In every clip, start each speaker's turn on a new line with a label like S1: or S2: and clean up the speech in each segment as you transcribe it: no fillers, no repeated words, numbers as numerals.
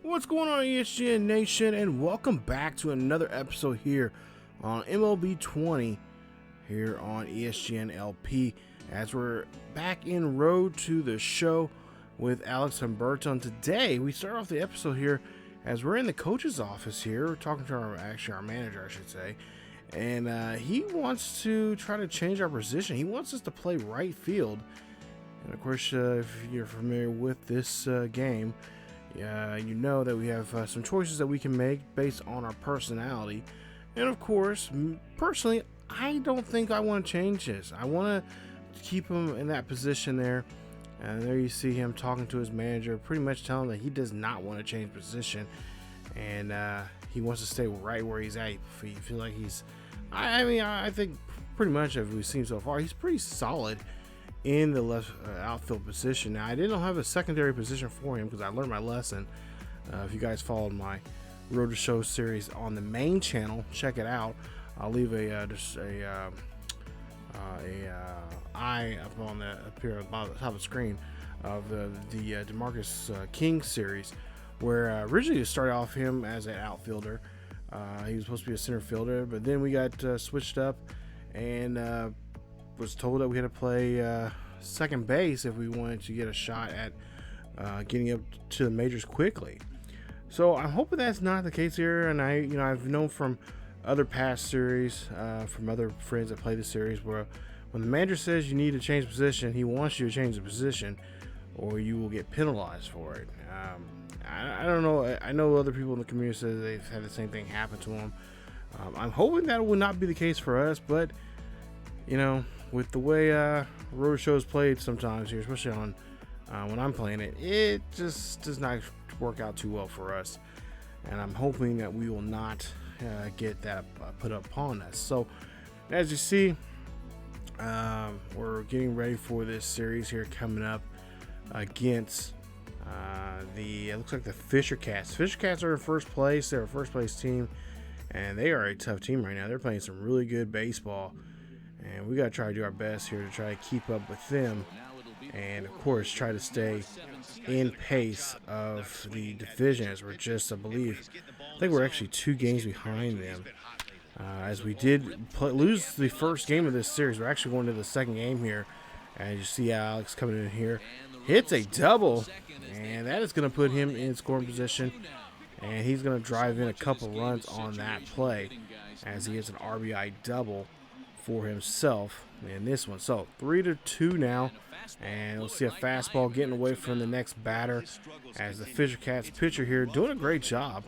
S1: What's going on, ESGN Nation, and welcome back to another episode here on MLB 20 here on ESGN LP, as we're back in Road to the Show with Alex Humberto. And today we start off the episode here as we're in the coach's office here. We're talking to our manager, I should say, and he wants to try to change our position. He wants us to play right field. And of course, if you're familiar with this game, you know that we have some choices that we can make based on our personality. And of course, personally, I don't think I want to change this. I want to keep him in that position there. And there you see him talking to his manager, pretty much telling him that he does not want to change position. And he wants to stay right where he's at. You feel like he's, I think pretty much as we've seen so far, he's pretty solid in the left outfield position. Now, I didn't have a secondary position for him because I learned my lesson. If you guys followed my Road to Show series on the main channel, check it out. I'll leave eye up on the up here at the top of the screen of the DeMarcus King series, where originally it started off him as an outfielder. He was supposed to be a center fielder, but then we got switched up and was told that we had to play second base if we wanted to get a shot at getting up to the majors quickly. So I'm hoping that's not the case here. And I've known from other past series, from other friends that play the series, where when the manager says you need to change position, he wants you to change the position, or you will get penalized for it. I don't know. I know other people in the community say they've had the same thing happen to them. I'm hoping that will not be the case for us, but you know, with the way Road to Show is played sometimes here, especially on when I'm playing it, it just does not work out too well for us. And I'm hoping that we will not get that put upon us. So, as you see, we're getting ready for this series here coming up against it looks like the Fisher Cats. Fisher Cats are in first place. They're a first place team, and they are a tough team right now. They're playing some really good baseball. And we got to try to do our best here to try to keep up with them. And, of course, try to stay in pace of the division, as we're just, I think we're actually 2 games behind them. As we did lose the first game of this series, we're actually going to the second game here. And you see Alex coming in here. Hits a double, and that is going to put him in scoring position. And he's going to drive in a couple runs on that play as he hits an RBI double for himself in this one. So 3-2 now, and we'll see a fastball getting away from the next batter as the Fisher Cats pitcher here doing a great job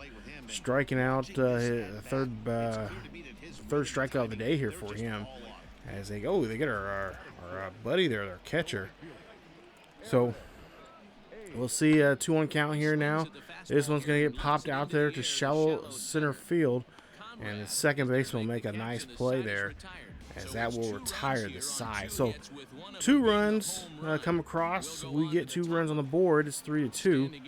S1: striking out his third strikeout of the day here for him, as they get our buddy there, their catcher. So we'll see a 2-1 count here now. This one's going to get popped out there to shallow center field, and the second baseman will make a nice play there, as that will retire the side. So 2 runs come across. We get 2 runs on the board. It's 3-2.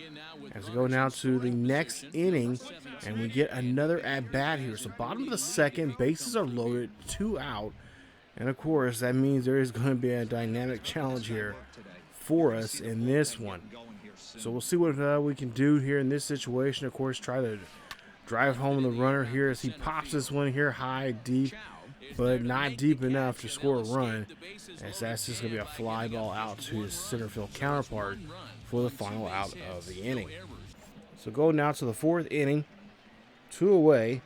S1: As we go now to the next inning, and we get another at-bat here. So bottom of the second, bases are loaded, 2 out. And of course, that means there is going to be a dynamic challenge here for us in this one. So we'll see what we can do here in this situation. Of course, try to drive home the runner here as he pops this one here high, deep, but not deep enough to score a run, as that's just going to be a fly ball out to his center field counterpart for the final out of the inning. So go now to the 4th inning, 2 away,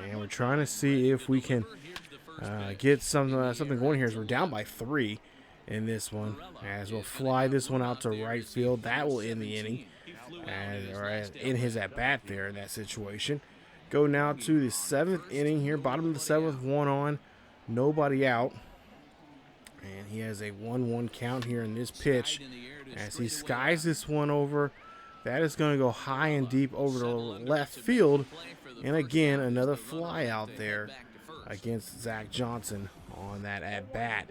S1: and we're trying to see if we can get something going here, as we're down by 3 in this one, as we'll fly this one out to right field. That will end the inning, or in his at bat there in that situation. Go now to the 7th inning here, bottom of the 7th, 1 on, nobody out. And he has a 1-1 count here in this pitch as he skies this one over. That is going to go high and deep over to left field. And again, another fly out there against Zach Johnson on that at-bat.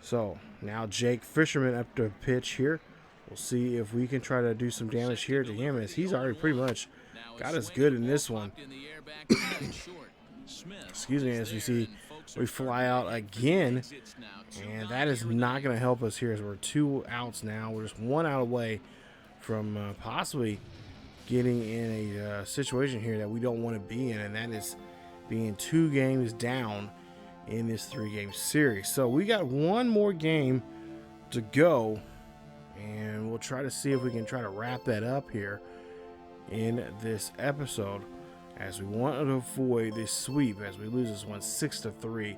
S1: So now Jake Fisherman up to pitch here. We'll see if we can try to do some damage here to him, as he's already pretty much got us good in this one. Excuse me, as you see, we fly out again, and that is not going to help us here, as we're 2 outs now. We're just 1 out away from possibly getting in a situation here that we don't want to be in, and that is being 2 games down in this 3-game series. So we got one more game to go, and we'll try to see if we can try to wrap that up here in this episode, as we want to avoid this sweep as we lose this one 6-3.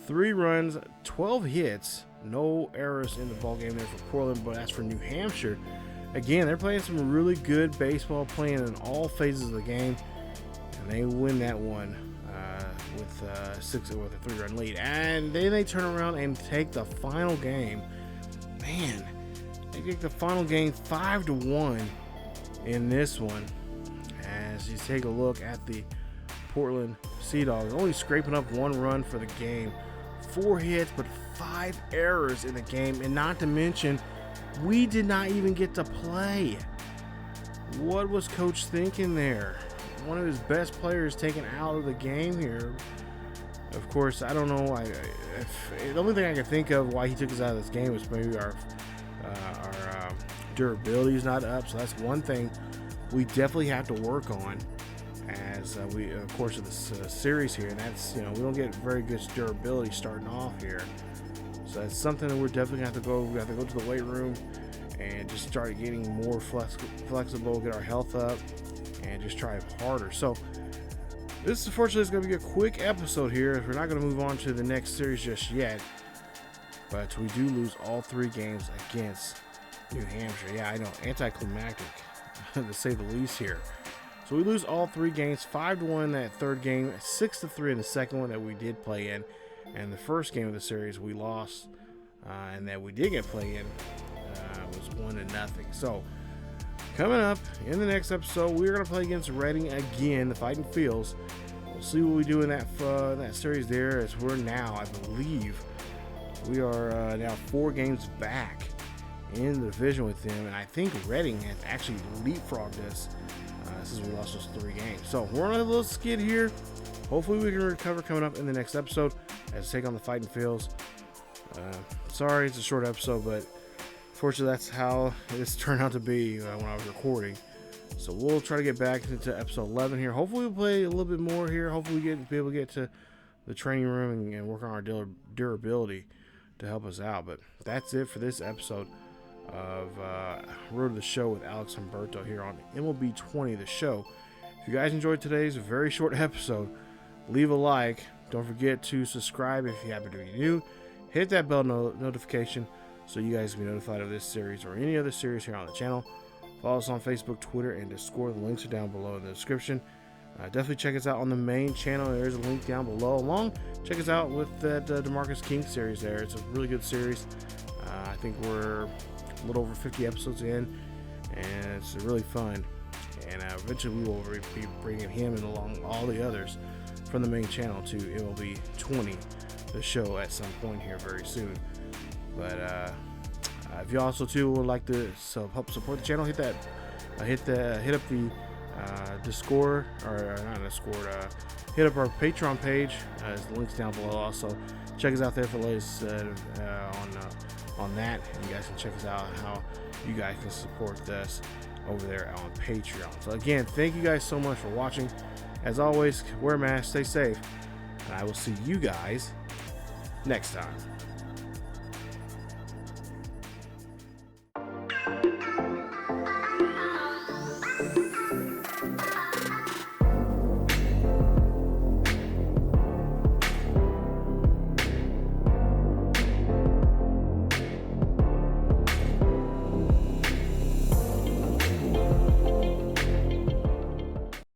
S1: 3 runs, 12 hits, no errors in the ball game there for Portland, but as for New Hampshire, again, they're playing some really good baseball, playing in all phases of the game, and they win that one with a 3-run lead. And then they turn around and take the final game. Man, they take the final game 5-1 in this one. As you take a look at the Portland Sea Dogs, only scraping up 1 run for the game, 4 hits, but 5 errors in the game, and not to mention, we did not even get to play. What was Coach thinking there? One of his best players taken out of the game here. Of course, I don't know. The only thing I can think of why he took us out of this game was maybe our durability is not up. So that's one thing we definitely have to work on as we, of course, of this series here. And that's, we don't get very good durability starting off here. So that's something that we're definitely going to have to go. We have to go to the weight room and just start getting more flexible, get our health up, and just try harder. So this, unfortunately, is going to be a quick episode here. We're not going to move on to the next series just yet, but we do lose all 3 games against New Hampshire. Yeah, I know, anticlimactic to say the least here. So we lose all 3 games, 5-1 that 3rd game, 6-3 in the second one that we did play in. And the first game of the series we lost, and that we did get play in was 1-0. So coming up in the next episode, we're going to play against Reading again, the Fighting Fields. We'll see what we do in that series there, as we're now, I believe, we are now 4 games back in the division with them. And I think Reading has actually leapfrogged us since we lost those 3 games. So we're on a little skid here. Hopefully we can recover coming up in the next episode as we take on the Fighting Fields. Sorry, it's a short episode, but fortunately that's how it's turned out to be when I was recording. So we'll try to get back into episode 11 here. Hopefully we'll play a little bit more here. Hopefully we be able to get to the training room and work on our durability to help us out. But that's it for this episode of Road to the Show with Alex Humberto here on MLB 20, the show. If you guys enjoyed today's very short episode, leave a like. Don't forget to subscribe if you happen to be new. Hit that bell notification so you guys can be notified of this series or any other series here on the channel. Follow us on Facebook, Twitter, and Discord. The links are down below in the description. Definitely check us out on the main channel. There's a link down below. Check us out with that DeMarcus King series there. It's a really good series. I think we're a little over 50 episodes in, and it's really fun. And eventually we will be bringing him and along all the others from the main channel to MLB 20, the show, at some point here very soon. But if you also too would like to help support the channel, hit up the Discord, or not Discord, hit up our Patreon page. There's links down below. Also check us out there for the latest on that. And you guys can check us out how you guys can support us over there on Patreon. So again, thank you guys so much for watching. As always, wear a mask, stay safe, and I will see you guys next time.